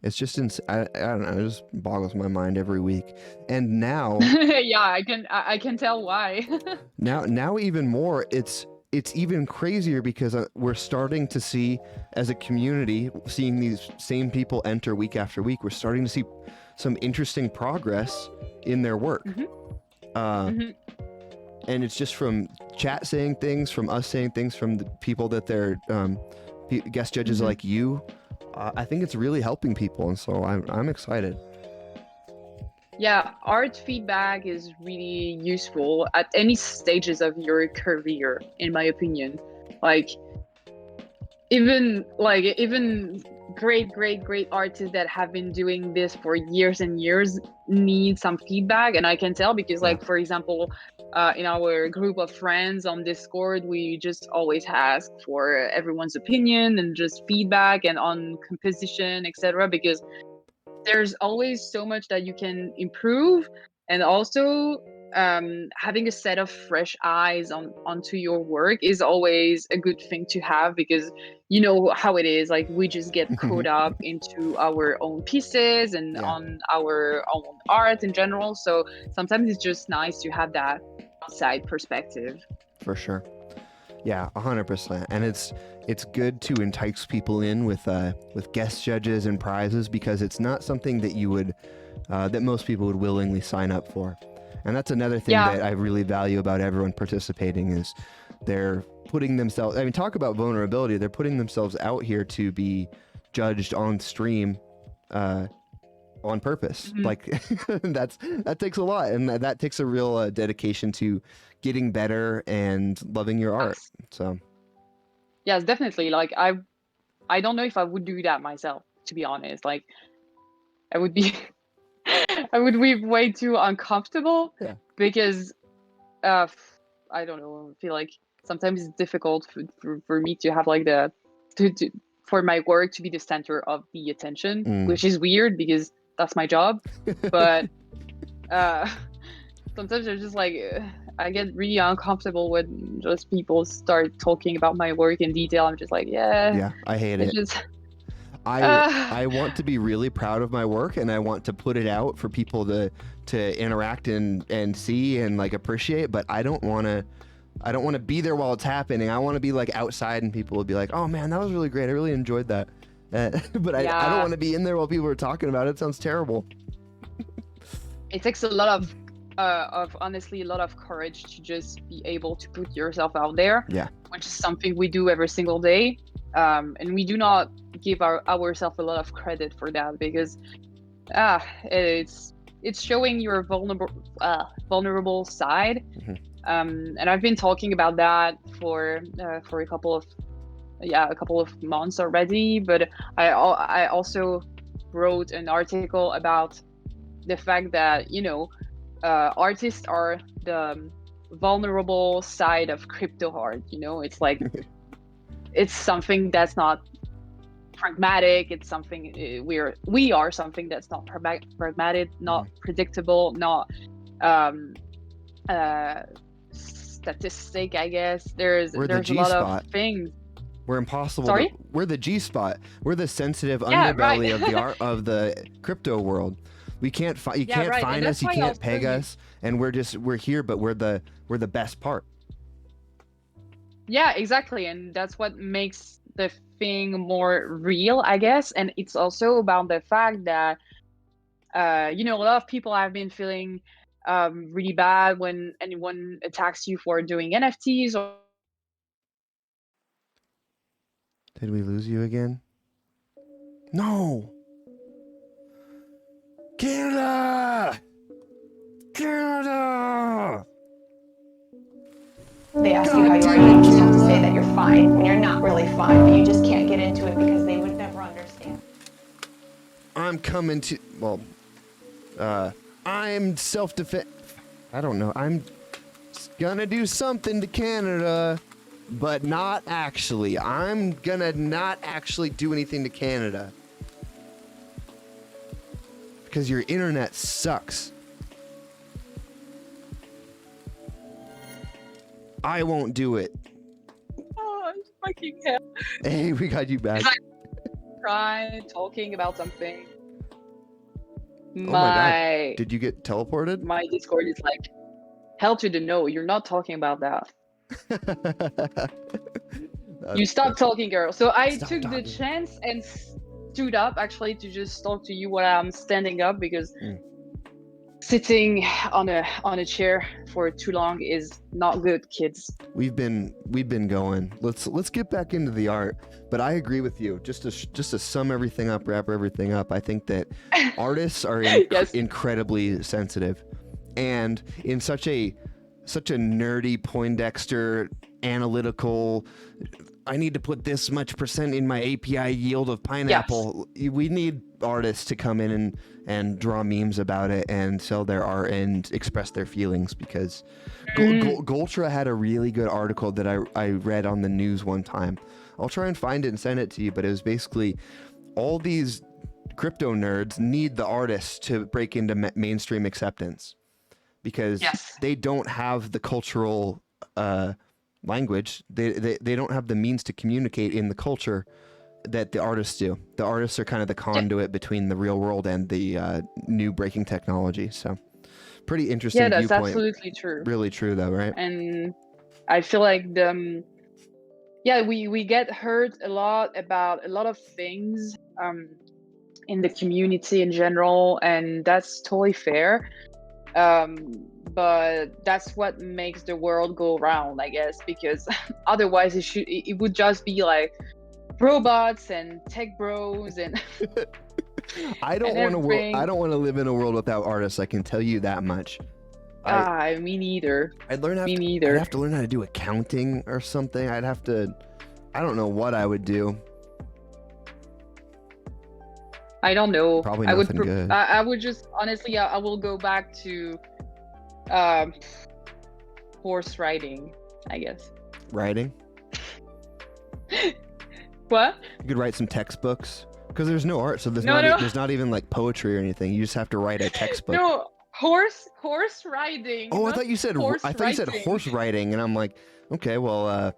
It's just I don't know, it just boggles my mind every week. And now Yeah, I can tell why. now even more, it's even crazier because we're starting to see, as a community, seeing these same people enter week after week, we're starting to see some interesting progress in their work. Hmm. Uh, Hmm. and it's just from chat saying things, from us saying things, from the people that they're guest judges Hmm. like you. I think it's really helping people, and so I'm excited. Yeah, art feedback is really useful at any stages of your career, in my opinion. Like even great artists that have been doing this for years and years need some feedback, and I can tell because, Yeah. like, for example, in our group of friends on Discord, we just always ask for everyone's opinion and just feedback and on composition, etc. Because there's always so much that you can improve, and also having a set of fresh eyes onto your work is always a good thing to have, because you know how it is, like we just get caught up into our own pieces and Yeah, on our own art in general, so sometimes it's just nice to have that outside perspective. for sure. Yeah, 100%. And it's good to entice people in with guest judges and prizes, because it's not something that you would that most people would willingly sign up for. And that's another thing Yeah. that I really value about everyone participating is they're putting themselves, I mean, talk about vulnerability. They're putting themselves out here to be judged on stream on purpose. Mhm. Like that takes a lot, and that takes a real dedication to getting better and loving your art. Yes. So Yes, definitely. Like I don't know if I would do that myself, to be honest. Like I would be I would be way too uncomfortable, yeah. because I don't know, I feel like sometimes it's difficult for me to have like to for my work to be the center of the attention, Mm. which is weird because that's my job. But uh sometimes it's just like I get really uncomfortable when just people start talking about my work in detail. I'm just like, yeah, Yeah, I hate it's it. just I uh I want to be really proud of my work, and I want to put it out for people to interact and see and like appreciate, but I don't want to be there while it's happening. I want to be like outside and people will be like, "Oh man, that was really great. I really enjoyed that." But I don't yeah, want to be in there while people are talking about it. It sounds terrible. it takes a lot of honestly a lot of courage to just be able to put yourself out there, Yeah. which is something we do every single day. And we do not give ourselves a lot of credit for that, because it's showing your vulnerable side. Hmm. And I've been talking about that for a couple of months already, but I also wrote an article about the fact that, you know, artists are the vulnerable side of crypto art. You know, it's like it's something that's not pragmatic. It's something we are something that's not pragmatic, not predictable, not um, uh, statistic. I guess We're the there's a G lot of spot. things. We're impossible to. Sorry. We're the G spot. We're the sensitive Yeah. Right. underbelly of the art of the crypto world. We can't you Yeah. can't Right. And find us. that's You why can't also peg you. us, and we're here. But we're the best part. Yeah. Exactly. And that's what makes the thing more real, I guess. And it's also about the fact that you know, a lot of people have been feeling really bad when anyone attacks you for doing NFTs or Did we lose you again? No. Canada. Canada. They ask you how God you are, damn you it, just have to say Canada. that you're fine when you're not really fine, but you just can't get into it because they would never understand. I'm coming to. Well, I'm self-defense. I don't know. I'm gonna do something to Canada, but not actually. I'm gonna not actually do anything to Canada. Because your internet sucks. I won't do it. oh, I fucking hell. Hey, we got you back. try talking about something, Oh my God. Did you get teleported? my Discord is like, hell to the no, you're not talking about that. You stop talking, girl. So I Stop took the talking. chance and stood up actually to just talk to you while I'm standing up, because sitting on a chair for too long is not good, kids. We've been going. Let's get back into the art. But I agree with you. Just to sum everything up, wrap everything up. I think that artists are Yes. incredibly sensitive, and in such a nerdy Poindexter analytical. I need to put this much percent in my API yield of pineapple. Yes. We need artists to come in and draw memes about it and sell their art and express their feelings, because Goltra had a really good article that I read on the news one time. I'll try and find it and send it to you, but it was basically all these crypto nerds need the artists to break into mainstream acceptance, because they don't have the cultural language. They don't have the means to communicate in the culture that the artists do. The artists are kind of the conduit between the real world and the new breaking technology. So pretty interesting viewpoint. That's absolutely true. Really true though, right? And I feel like we get hurt a lot about a lot of things in the community in general, and that's totally fair. But that's what makes the world go round, I guess, because otherwise it would just be like robots and tech bros and I don't want to live in a world without artists. I can tell you that much. Me neither. I'd have to learn how to do accounting or something. I don't know what I would do. I don't know. Probably nothing good. I would just, honestly, I will go back to horse riding, I guess. Riding? What? You could write some textbooks, because there's no art, so there's not even like poetry or anything. You just have to write a textbook. No, horse riding. Oh, I thought you said horse riding, and I'm like, okay, well.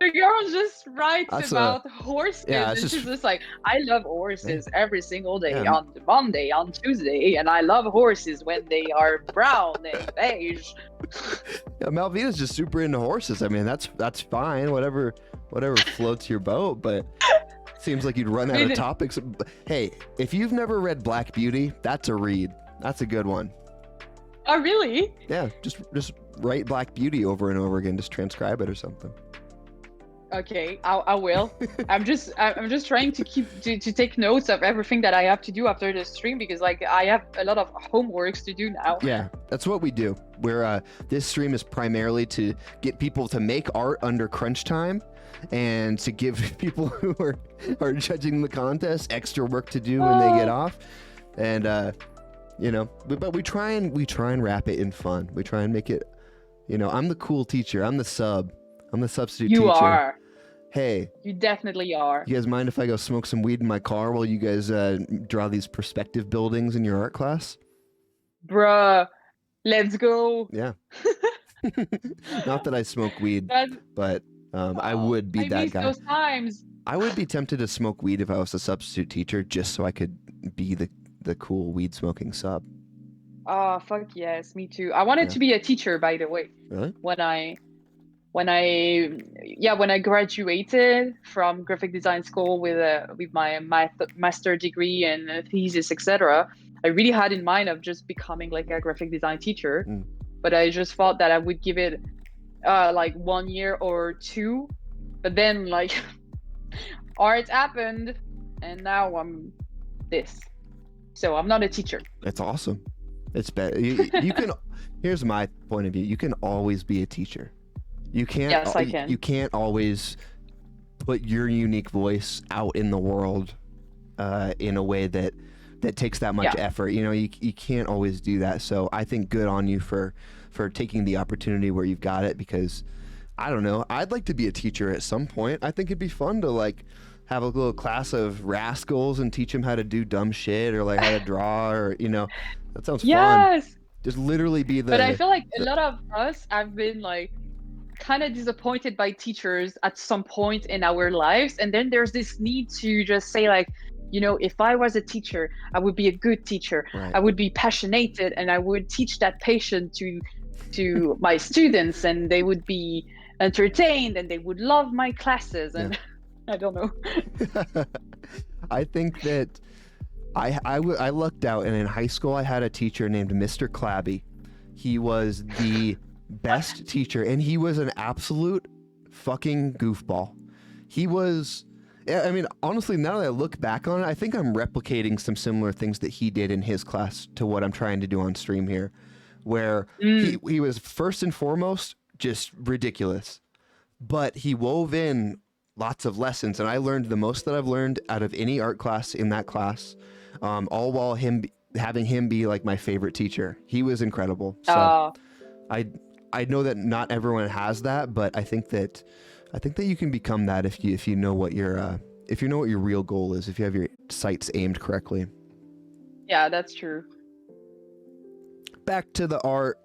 The girl just writes about horses, and she's just like, I love horses every single day, on Monday, on Tuesday, and I love horses when they are brown and beige. Yeah, Maalavida's just super into horses. I mean, that's fine, whatever floats your boat, but seems like you'd run out of topics. Hey, if you've never read Black Beauty, that's a read. That's a good one. Oh, really? Yeah, just write Black Beauty over and over again, just transcribe it or something. Okay, I will. I'm just trying to take notes of everything that I have to do after the stream, because like I have a lot of homeworks to do now. Yeah, that's what we do. This stream is primarily to get people to make art under crunch time, and to give people who are judging the contest extra work to do when they get off. And but we try and wrap it in fun. We try and make it, I'm the cool teacher. I'm the substitute teacher. You are. Hey. You definitely are. You guys mind if I go smoke some weed in my car while you guys draw these perspective buildings in your art class? Bruh, let's go. Yeah. Not that I smoke weed, but I would be that guy. Those times. I would be tempted to smoke weed if I was a substitute teacher, just so I could be the cool weed smoking sub. Oh, fuck yes, me too. I wanted to be a teacher, by the way. Really? When I graduated from graphic design school with my master degree and thesis, etc., I really had in mind of just becoming like a graphic design teacher. But I just thought that I would give it like 1 year or two, but then like art happened, and now I'm this. So I'm not a teacher. That's awesome. It's better. You can. Here's my point of view. You can always be a teacher. You can't. Yes, I can. You can't always put your unique voice out in the world in a way that takes that much effort. You can't always do that. So I think good on you for taking the opportunity where you've got it, because I don't know. I'd like to be a teacher at some point. I think it'd be fun to like have a little class of rascals and teach them how to do dumb shit, or like how to draw, or that sounds fun. Yes. Just literally be the. But I feel like a lot of us have been like kind of disappointed by teachers at some point in our lives, and then there's this need to just say like, you know, if I was a teacher, I would be a good teacher. Right. I would be passionate, and I would teach that passion to my students, and they would be entertained, and they would love my classes. And I don't know. I think that I lucked out, and in high school I had a teacher named Mr. Clabby. He was the best teacher, and he was an absolute fucking goofball. He was, I mean, honestly, now that I look back on it, I think I'm replicating some similar things that he did in his class to what I'm trying to do on stream here, where he was first and foremost just ridiculous, but he wove in lots of lessons, and I learned the most that I've learned out of any art class in that class, all while having him be like my favorite teacher. He was incredible. So I know that not everyone has that, but I think that you can become that if you know what your real goal is, if you have your sights aimed correctly. Yeah, that's true. Back to the art.